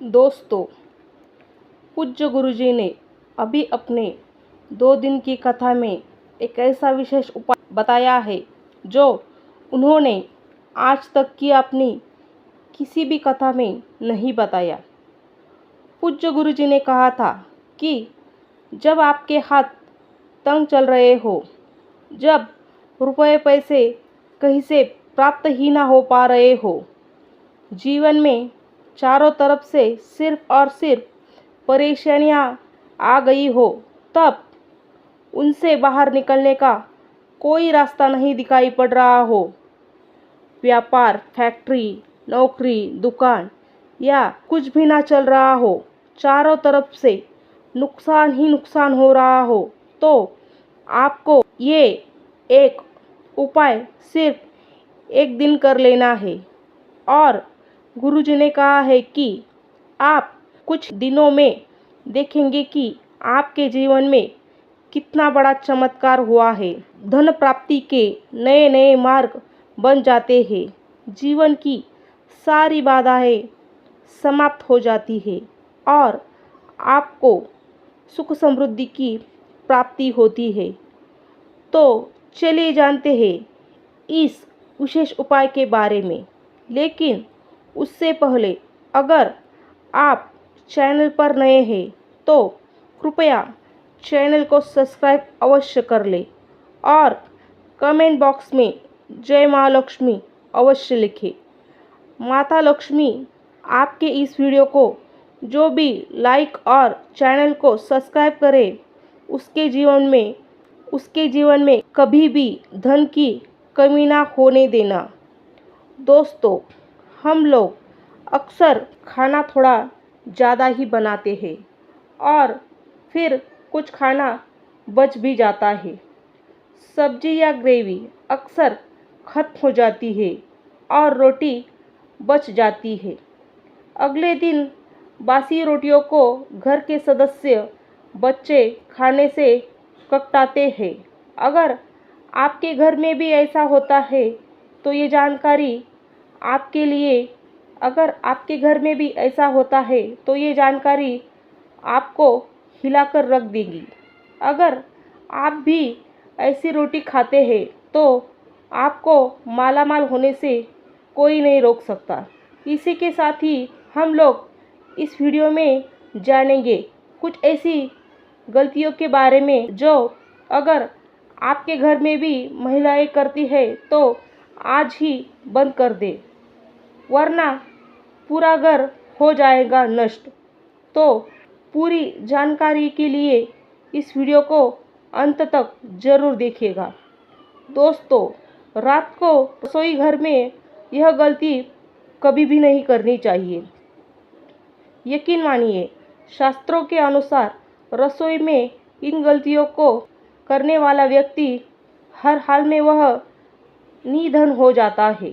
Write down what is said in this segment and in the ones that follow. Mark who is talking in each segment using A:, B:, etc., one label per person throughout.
A: दोस्तों, पूज्य गुरुजी ने अभी अपने 2 दिन की कथा में एक ऐसा विशेष उपाय बताया है जो उन्होंने आज तक की अपनी किसी भी कथा में नहीं बताया। पूज्य गुरुजी ने कहा था कि जब आपके हाथ तंग चल रहे हो, जब रुपए पैसे कहीं से प्राप्त ही ना हो पा रहे हो, जीवन में चारों तरफ से सिर्फ और सिर्फ परेशानियां आ गई हो, तब उनसे बाहर निकलने का कोई रास्ता नहीं दिखाई पड़ रहा हो, व्यापार, फैक्ट्री, नौकरी, दुकान या कुछ भी ना चल रहा हो, चारों तरफ से नुकसान ही नुकसान हो रहा हो, तो आपको ये एक उपाय सिर्फ एक दिन कर लेना है। और गुरुजी ने कहा है कि आप कुछ दिनों में देखेंगे कि आपके जीवन में कितना बड़ा चमत्कार हुआ है। धन प्राप्ति के नए नए मार्ग बन जाते हैं, जीवन की सारी बाधाएं समाप्त हो जाती है और आपको सुख समृद्धि की प्राप्ति होती है। तो चलिए जानते हैं इस विशेष उपाय के बारे में। लेकिन उससे पहले अगर आप चैनल पर नए हैं तो कृपया चैनल को सब्सक्राइब अवश्य कर लें और कमेंट बॉक्स में जय माँ लक्ष्मी अवश्य लिखें। माता लक्ष्मी आपके इस वीडियो को जो भी लाइक और चैनल को सब्सक्राइब करे, उसके जीवन में कभी भी धन की कमी ना होने देना। दोस्तों, हम लोग अक्सर खाना थोड़ा ज़्यादा ही बनाते हैं और फिर कुछ खाना बच भी जाता है। सब्जी या ग्रेवी अक्सर खत्म हो जाती है और रोटी बच जाती है। अगले दिन बासी रोटियों को घर के सदस्य, बच्चे खाने से ककताते हैं। अगर आपके घर में भी ऐसा होता है तो ये जानकारी आपके लिए आपको हिलाकर रख देगी। अगर आप भी ऐसी रोटी खाते हैं तो आपको मालामाल होने से कोई नहीं रोक सकता। इसी के साथ ही हम लोग इस वीडियो में जानेंगे कुछ ऐसी गलतियों के बारे में जो अगर आपके घर में भी महिलाएं करती है तो आज ही बंद कर दे, वरना पूरा घर हो जाएगा नष्ट। तो पूरी जानकारी के लिए इस वीडियो को अंत तक ज़रूर देखिएगा। दोस्तों, रात को रसोई घर में यह गलती कभी भी नहीं करनी चाहिए। यकीन मानिए, शास्त्रों के अनुसार रसोई में इन गलतियों को करने वाला व्यक्ति हर हाल में वह निधन हो जाता है।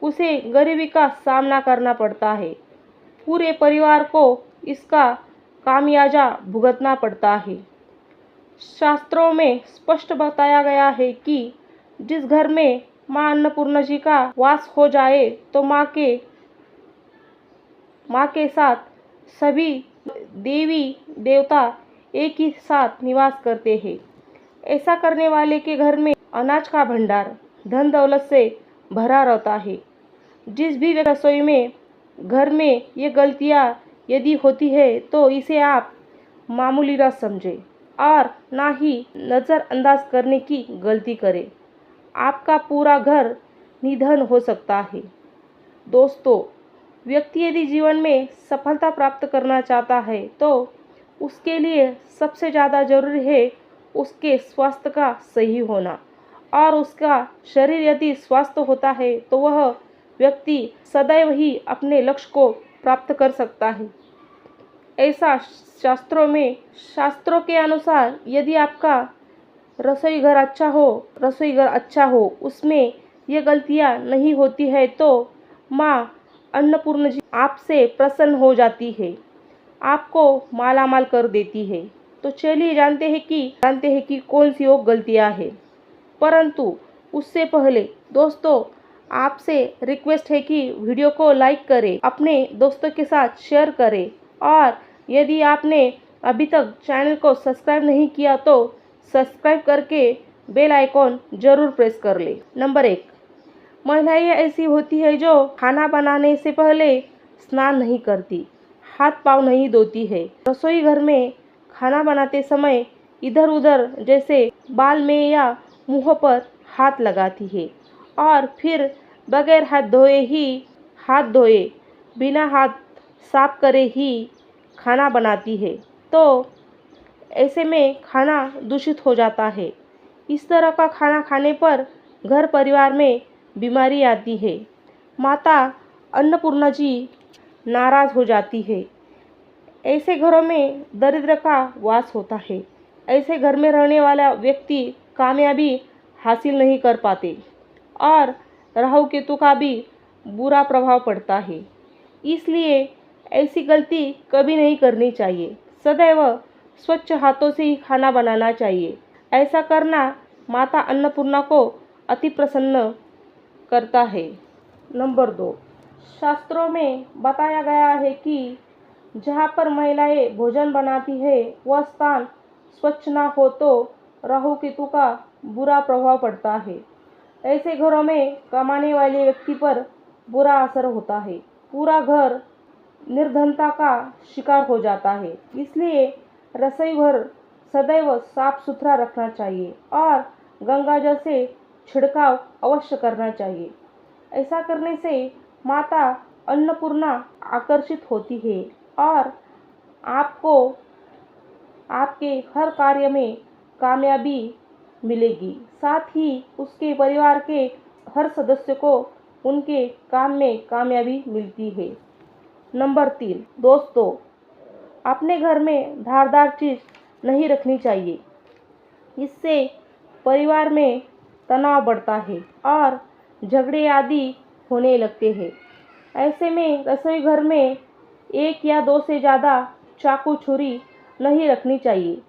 A: उसे गरीबी का सामना करना पड़ता है, पूरे परिवार को इसका खामियाजा भुगतना पड़ता है। शास्त्रों में स्पष्ट बताया गया है कि जिस घर में माँ अन्नपूर्णा जी का वास हो जाए तो माँ के साथ सभी देवी देवता एक ही साथ निवास करते हैं। ऐसा करने वाले के घर में अनाज का भंडार, धन दौलत से भरा रहता है। जिस भी रसोई में घर में ये गलतियाँ यदि होती है तो इसे आप मामूली ना समझें और ना ही नज़रअंदाज करने की गलती करें। आपका पूरा घर निधन हो सकता है। दोस्तों, व्यक्ति यदि जीवन में सफलता प्राप्त करना चाहता है तो उसके लिए सबसे ज़्यादा ज़रूरी है उसके स्वास्थ्य का सही होना। और उसका शरीर यदि स्वस्थ होता है तो वह व्यक्ति सदैव ही अपने लक्ष्य को प्राप्त कर सकता है। ऐसा शास्त्रों के अनुसार यदि आपका रसोई घर अच्छा हो, उसमें ये गलतियाँ नहीं होती है तो माँ अन्नपूर्णा जी आपसे प्रसन्न हो जाती है, आपको मालामाल कर देती है। तो चलिए जानते हैं कि कौन सी वो गलतियाँ हैं। परंतु उससे पहले दोस्तों, आपसे रिक्वेस्ट है कि वीडियो को लाइक करें, अपने दोस्तों के साथ शेयर करें और यदि आपने अभी तक चैनल को सब्सक्राइब नहीं किया तो सब्सक्राइब करके बेल आइकॉन जरूर प्रेस कर ले। नंबर 1, महिलाएं ऐसी होती है जो खाना बनाने से पहले स्नान नहीं करती, हाथ पाँव नहीं धोती है। रसोई घर में खाना बनाते समय इधर उधर जैसे बाल में या मुंह पर हाथ लगाती है और फिर बगैर हाथ धोए बिना हाथ साफ करे ही खाना बनाती है, तो ऐसे में खाना दूषित हो जाता है। इस तरह का खाना खाने पर घर परिवार में बीमारी आती है। माता अन्नपूर्णा जी नाराज हो जाती है। ऐसे घरों में दरिद्र का वास होता है। ऐसे घर में रहने वाला व्यक्ति कामयाबी हासिल नहीं कर पाते और राहु केतु का भी बुरा प्रभाव पड़ता है। इसलिए ऐसी गलती कभी नहीं करनी चाहिए। सदैव स्वच्छ हाथों से ही खाना बनाना चाहिए। ऐसा करना माता अन्नपूर्णा को अति प्रसन्न करता है। नंबर 2, शास्त्रों में बताया गया है कि जहाँ पर महिलाएं भोजन बनाती है वह स्थान स्वच्छ ना हो तो राहु केतु का बुरा प्रभाव पड़ता है। ऐसे घरों में कमाने वाले व्यक्ति पर बुरा असर होता है। पूरा घर निर्धनता का शिकार हो जाता है। इसलिए रसोई घर सदैव साफ सुथरा रखना चाहिए और गंगा जल से छिड़काव अवश्य करना चाहिए। ऐसा करने से माता अन्नपूर्णा आकर्षित होती है और आपको आपके हर कार्य में कामयाबी मिलेगी। साथ ही उसके परिवार के हर सदस्य को उनके काम में कामयाबी मिलती है। नंबर 3, दोस्तों, अपने घर में धारदार चीज़ नहीं रखनी चाहिए। इससे परिवार में तनाव बढ़ता है और झगड़े आदि होने लगते हैं। ऐसे में रसोई घर में 1 या 2 से ज़्यादा चाकू छुरी नहीं रखनी चाहिए।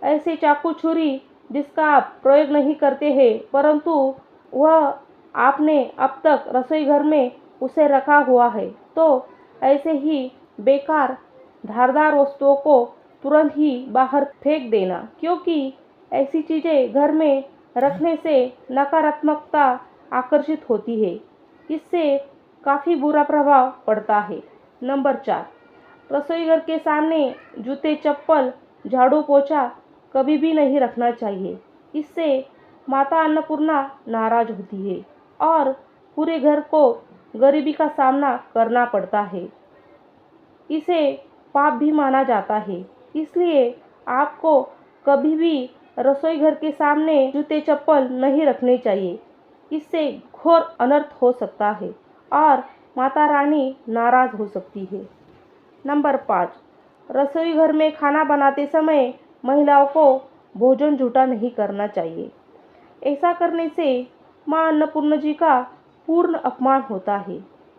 A: ऐसे चाकू छुरी जिसका आप प्रयोग नहीं करते हैं परंतु वह आपने अब तक रसोई घर में उसे रखा हुआ है, तो ऐसे ही बेकार धारदार वस्तुओं को तुरंत ही बाहर फेंक देना, क्योंकि ऐसी चीज़ें घर में रखने से नकारात्मकता आकर्षित होती है। इससे काफ़ी बुरा प्रभाव पड़ता है। नंबर 4, रसोई घर के सामने जूते चप्पल झाड़ू पोछा कभी भी नहीं रखना चाहिए। इससे माता अन्नपूर्णा नाराज होती है और पूरे घर को गरीबी का सामना करना पड़ता है। इसे पाप भी माना जाता है। इसलिए आपको कभी भी रसोई घर के सामने जूते चप्पल नहीं रखने चाहिए। इससे घोर अनर्थ हो सकता है और माता रानी नाराज हो सकती है। नंबर 5, रसोई घर में खाना बनाते समय महिलाओं को भोजन झूठा नहीं करना चाहिए। ऐसा करने से माँ अन्नपूर्णा जी का पूर्ण अपमान होता है।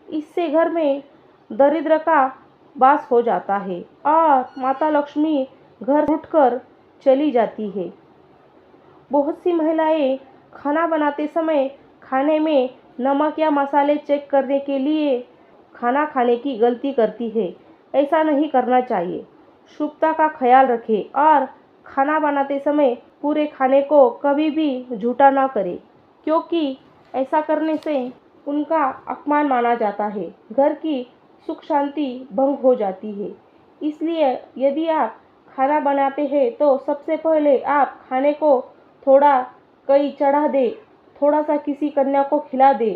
A: इससे घर में दरिद्र का वास हो जाता है और माता लक्ष्मी घर उठकर चली जाती है। बहुत सी महिलाएं खाना बनाते समय खाने में नमक या मसाले चेक करने के लिए खाना खाने की गलती करती है। ऐसा नहीं करना चाहिए। शुद्धता का ख्याल रखें और खाना बनाते समय पूरे खाने को कभी भी झूठा ना करें, क्योंकि ऐसा करने से उनका अपमान माना जाता है। घर की सुख शांति भंग हो जाती है। इसलिए यदि आप खाना बनाते हैं तो सबसे पहले आप खाने को थोड़ा कहीं चढ़ा दे, थोड़ा सा किसी कन्या को खिला दे,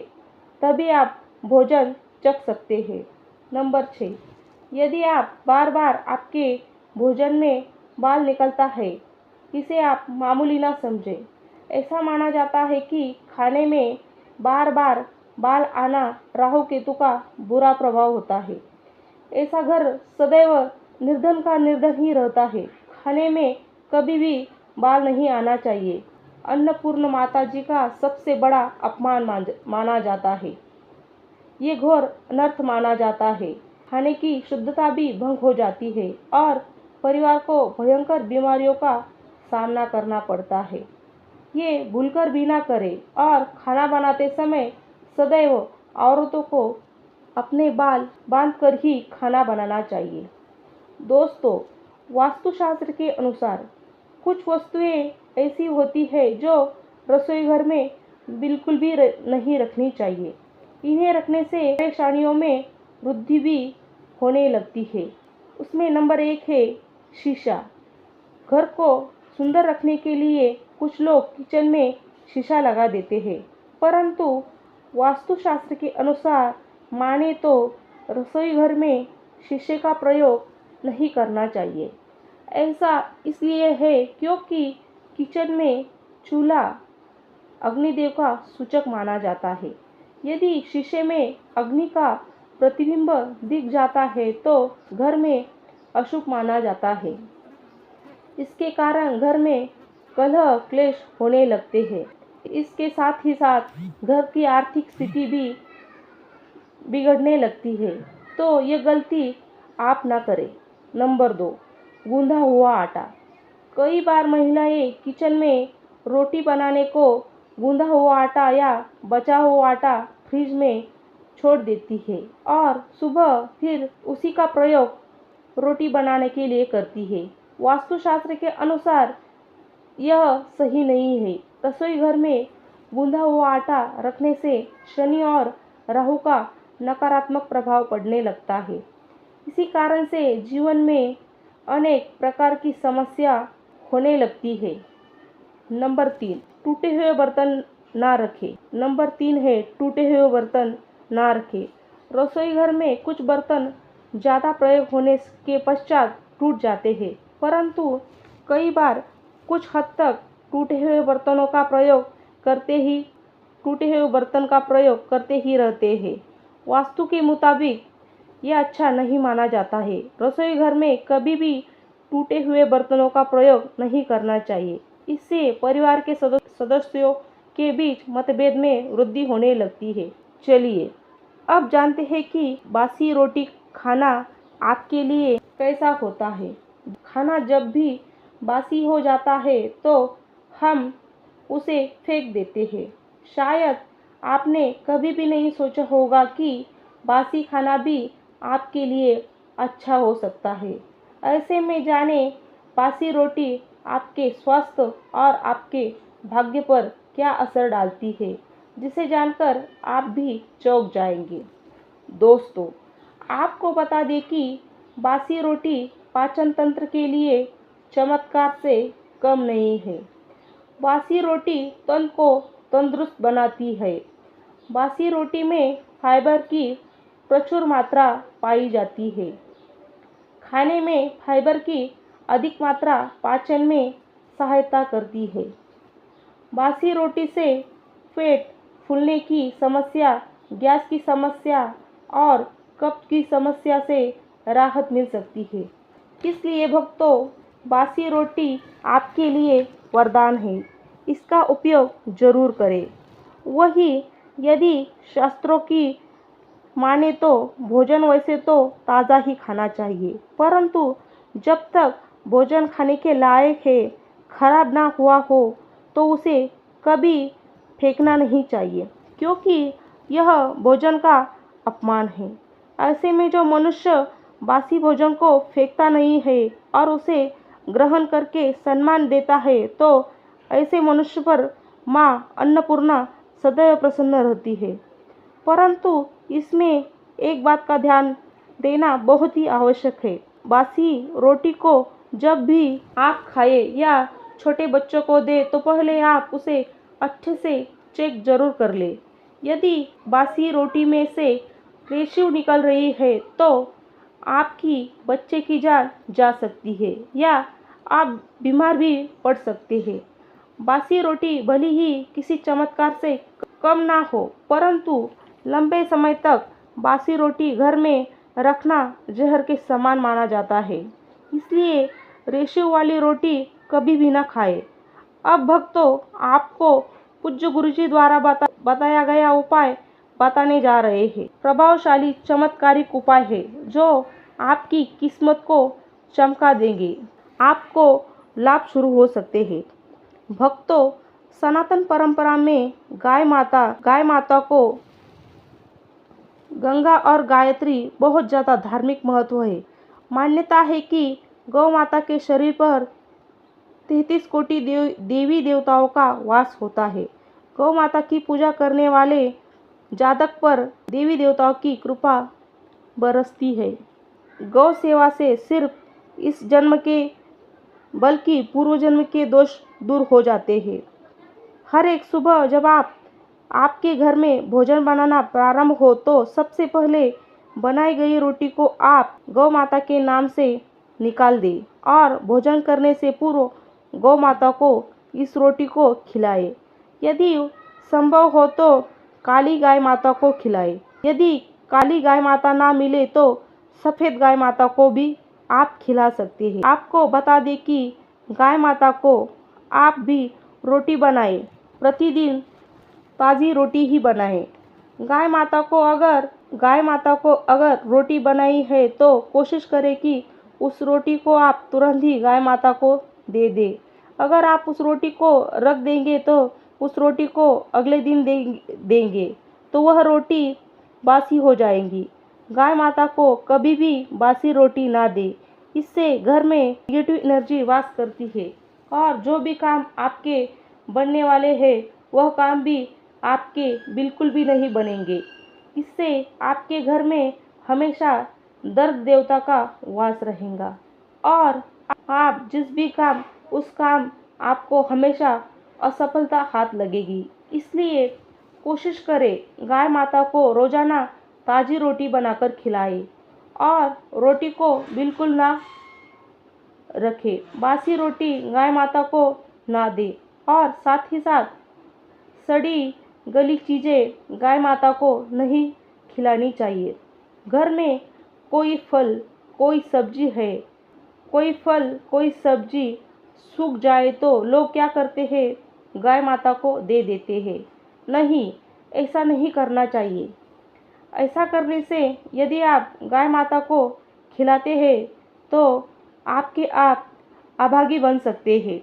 A: तभी आप भोजन चख सकते हैं। नंबर 6, यदि आप बार बार आपके भोजन में बाल निकलता है, इसे आप मामूली ना समझें। ऐसा माना जाता है कि खाने में बार बार बाल आना राहु केतु का बुरा प्रभाव होता है। ऐसा घर सदैव निर्धन का निर्धन ही रहता है। खाने में कभी भी बाल नहीं आना चाहिए। अन्नपूर्ण माता जी का सबसे बड़ा अपमान माना जाता है। ये घोर अनर्थ माना जाता है। खाने की शुद्धता भी भंग हो जाती है और परिवार को भयंकर बीमारियों का सामना करना पड़ता है। ये भूलकर भी ना करें और खाना बनाते समय सदैव औरतों को अपने बाल बांधकर ही खाना बनाना चाहिए। दोस्तों, वास्तुशास्त्र के अनुसार कुछ वस्तुएं ऐसी होती है जो रसोई घर में बिल्कुल भी नहीं रखनी चाहिए। इन्हें रखने से परेशानियों में वृद्धि भी होने लगती है। उसमें नंबर 1 है शीशा। घर को सुंदर रखने के लिए कुछ लोग किचन में शीशा लगा देते हैं, परंतु वास्तुशास्त्र के अनुसार माने तो रसोई घर में शीशे का प्रयोग नहीं करना चाहिए। ऐसा इसलिए है क्योंकि किचन में चूल्हा अग्निदेव का सूचक माना जाता है। यदि शीशे में अग्नि का प्रतिबिंब दिख जाता है तो घर में अशुभ माना जाता है। इसके कारण घर में कलह क्लेश होने लगते हैं। इसके साथ ही साथ घर की आर्थिक स्थिति भी बिगड़ने लगती है। तो ये गलती आप ना करें। नंबर 2, गूंधा हुआ आटा। कई बार महिलाएं किचन में रोटी बनाने को गूंधा हुआ आटा या बचा हुआ आटा फ्रिज में छोड़ देती है और सुबह फिर उसी का प्रयोग रोटी बनाने के लिए करती है। वास्तुशास्त्र के अनुसार यह सही नहीं है। रसोई घर में गूंधा हुआ आटा रखने से शनि और राहु का नकारात्मक प्रभाव पड़ने लगता है। इसी कारण से जीवन में अनेक प्रकार की समस्या होने लगती है। नंबर 3, टूटे हुए बर्तन ना रखें। नंबर 3 है टूटे हुए बर्तन ना रखें। रसोई घर में कुछ बर्तन ज़्यादा प्रयोग होने के पश्चात टूट जाते हैं, परंतु कई बार कुछ हद तक टूटे हुए बर्तन का प्रयोग करते ही रहते हैं। वास्तु के मुताबिक यह अच्छा नहीं माना जाता है। रसोई घर में कभी भी टूटे हुए बर्तनों का प्रयोग नहीं करना चाहिए। इससे परिवार के सदस्यों के बीच मतभेद में वृद्धि होने लगती है। चलिए अब जानते हैं कि बासी रोटी खाना आपके लिए कैसा होता है। खाना जब भी बासी हो जाता है तो हम उसे फेंक देते हैं। शायद आपने कभी भी नहीं सोचा होगा कि बासी खाना भी आपके लिए अच्छा हो सकता है। ऐसे में जाने बासी रोटी आपके स्वास्थ्य और आपके भाग्य पर क्या असर डालती है, जिसे जानकर आप भी चौंक जाएंगे। दोस्तों, आपको बता दें कि बासी रोटी पाचन तंत्र के लिए चमत्कार से कम नहीं है। बासी रोटी तन को तंदुरुस्त बनाती है। बासी रोटी में फाइबर की प्रचुर मात्रा पाई जाती है। खाने में फाइबर की अधिक मात्रा पाचन में सहायता करती है। बासी रोटी से पेट फूलने की समस्या, गैस की समस्या और कब्ज की समस्या से राहत मिल सकती है। इसलिए भक्तों, बासी रोटी आपके लिए वरदान है। इसका उपयोग जरूर करें। वही यदि शास्त्रों की माने तो भोजन वैसे तो ताज़ा ही खाना चाहिए, परंतु जब तक भोजन खाने के लायक है, खराब ना हुआ हो तो उसे कभी फेंकना नहीं चाहिए, क्योंकि यह भोजन का अपमान है। ऐसे में जो मनुष्य बासी भोजन को फेंकता नहीं है और उसे ग्रहण करके सम्मान देता है, तो ऐसे मनुष्य पर माँ अन्नपूर्णा सदैव प्रसन्न रहती है। परंतु इसमें एक बात का ध्यान देना बहुत ही आवश्यक है। बासी रोटी को जब भी आप खाए या छोटे बच्चों को दे तो पहले आप उसे अच्छे से चेक जरूर कर ले। यदि बासी रोटी में से रेशू निकल रही है तो आपकी बच्चे की जान जा सकती है या आप बीमार भी पड़ सकते हैं। बासी रोटी भले ही किसी चमत्कार से कम ना हो, परंतु लंबे समय तक बासी रोटी घर में रखना जहर के समान माना जाता है। इसलिए रेशू वाली रोटी कभी भी ना खाएं। अब भक्तों, आपको पूज्य गुरुजी द्वारा बताया गया उपाय बताने जा रहे हैं। प्रभावशाली चमत्कारिक उपाय है जो आपकी किस्मत को चमका देंगे। आपको लाभ शुरू हो सकते हैं। भक्तों, सनातन परंपरा में गाय माता को गंगा और गायत्री बहुत ज़्यादा धार्मिक महत्व है। मान्यता है कि गौ माता के शरीर पर 33 कोटि देवी देवताओं का वास होता है। गौ माता की पूजा करने वाले जातक पर देवी देवताओं की कृपा बरसती है। गौ सेवा से सिर्फ इस जन्म के बल्कि पूर्व जन्म के दोष दूर हो जाते हैं। हर एक सुबह जब आपके घर में भोजन बनाना प्रारंभ हो तो सबसे पहले बनाई गई रोटी को आप गौ माता के नाम से निकाल दें और भोजन करने से पूर्व गौ माता को इस रोटी को खिलाएं। यदि संभव हो तो काली गाय माता को खिलाएं। यदि काली गाय माता ना मिले तो सफ़ेद गाय माता को भी आप खिला सकते हैं। आपको बता दें कि गाय माता को आप भी रोटी बनाएं, प्रतिदिन ताज़ी रोटी ही बनाएं। गाय माता को अगर रोटी बनाई है तो कोशिश करें कि उस रोटी को आप तुरंत ही गाय माता को दे दें। अगर आप उस रोटी को रख देंगे तो उस रोटी को अगले दिन देंगे तो वह रोटी बासी हो जाएगी। गाय माता को कभी भी बासी रोटी ना दें, इससे घर में नेगेटिव एनर्जी वास करती है और जो भी काम आपके बनने वाले हैं वह काम भी आपके बिल्कुल भी नहीं बनेंगे। इससे आपके घर में हमेशा दर्द देवता का वास रहेगा और आप जिस भी काम उस काम आपको हमेशा असफलता हाथ लगेगी। इसलिए कोशिश करें गाय माता को रोजाना ताज़ी रोटी बनाकर खिलाएं और रोटी को बिल्कुल ना रखें। बासी रोटी गाय माता को ना दें और साथ ही साथ सड़ी गली चीज़ें गाय माता को नहीं खिलानी चाहिए। घर में कोई फल कोई सब्जी है, कोई फल कोई सब्जी सूख जाए तो लोग क्या करते हैं, गाय माता को दे देते हैं। नहीं, ऐसा नहीं करना चाहिए। ऐसा करने से यदि आप गाय माता को खिलाते हैं तो आप अभागी बन सकते हैं।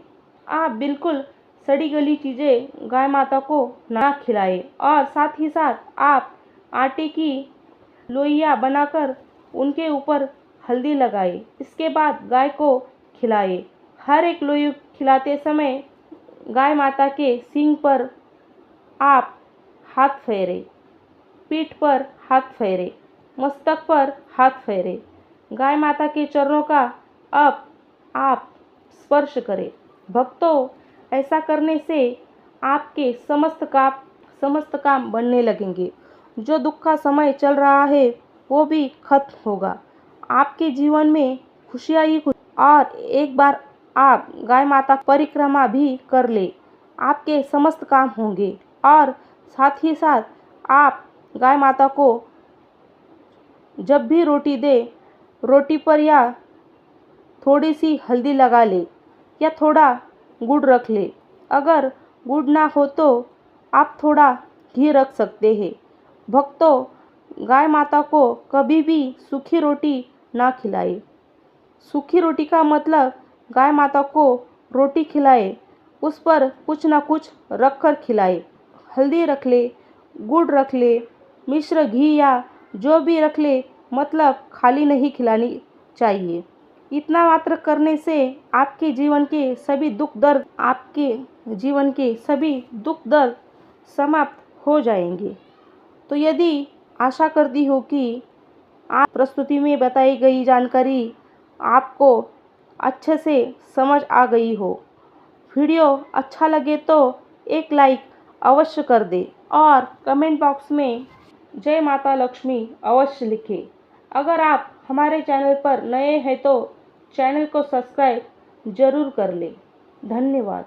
A: आप बिल्कुल सड़ी गली चीज़ें गाय माता को ना खिलाएं और साथ ही साथ आप आटे की लोइयाँ बनाकर उनके ऊपर हल्दी लगाएं। इसके बाद गाय को खिलाएं। हर एक लोई खिलाते समय गाय माता के सींग पर आप हाथ फेरें, पीठ पर हाथ फेरें, मस्तक पर हाथ फेरें। गाय माता के चरणों का अब आप स्पर्श करें। भक्तों, ऐसा करने से आपके समस्त काम बनने लगेंगे। जो दुख का समय चल रहा है वो भी खत्म होगा। आपके जीवन में खुशियाँ ही और एक बार आप गाय माता परिक्रमा भी कर ले, आपके समस्त काम होंगे और साथ ही साथ आप गाय माता को जब भी रोटी दे, रोटी पर या थोड़ी सी हल्दी लगा ले या थोड़ा गुड़ रख ले। अगर गुड़ ना हो तो आप थोड़ा घी रख सकते हैं। भक्तों, गाय माता को कभी भी सूखी रोटी ना खिलाए। सूखी रोटी का मतलब गाय माता को रोटी खिलाए, उस पर कुछ ना कुछ रख कर खिलाए। हल्दी रख ले, गुड़ रख ले, मिश्र घी या जो भी रख ले, मतलब खाली नहीं खिलानी चाहिए। इतना मात्र करने से आपके जीवन के सभी दुख दर्द समाप्त हो जाएंगे। तो यदि आशा करती हूँ कि आप प्रस्तुति में बताई गई जानकारी आपको अच्छे से समझ आ गई हो। वीडियो अच्छा लगे तो एक लाइक अवश्य कर दे और कमेंट बॉक्स में जय माता लक्ष्मी अवश्य लिखें। अगर आप हमारे चैनल पर नए हैं तो चैनल को सब्सक्राइब जरूर कर लें। धन्यवाद।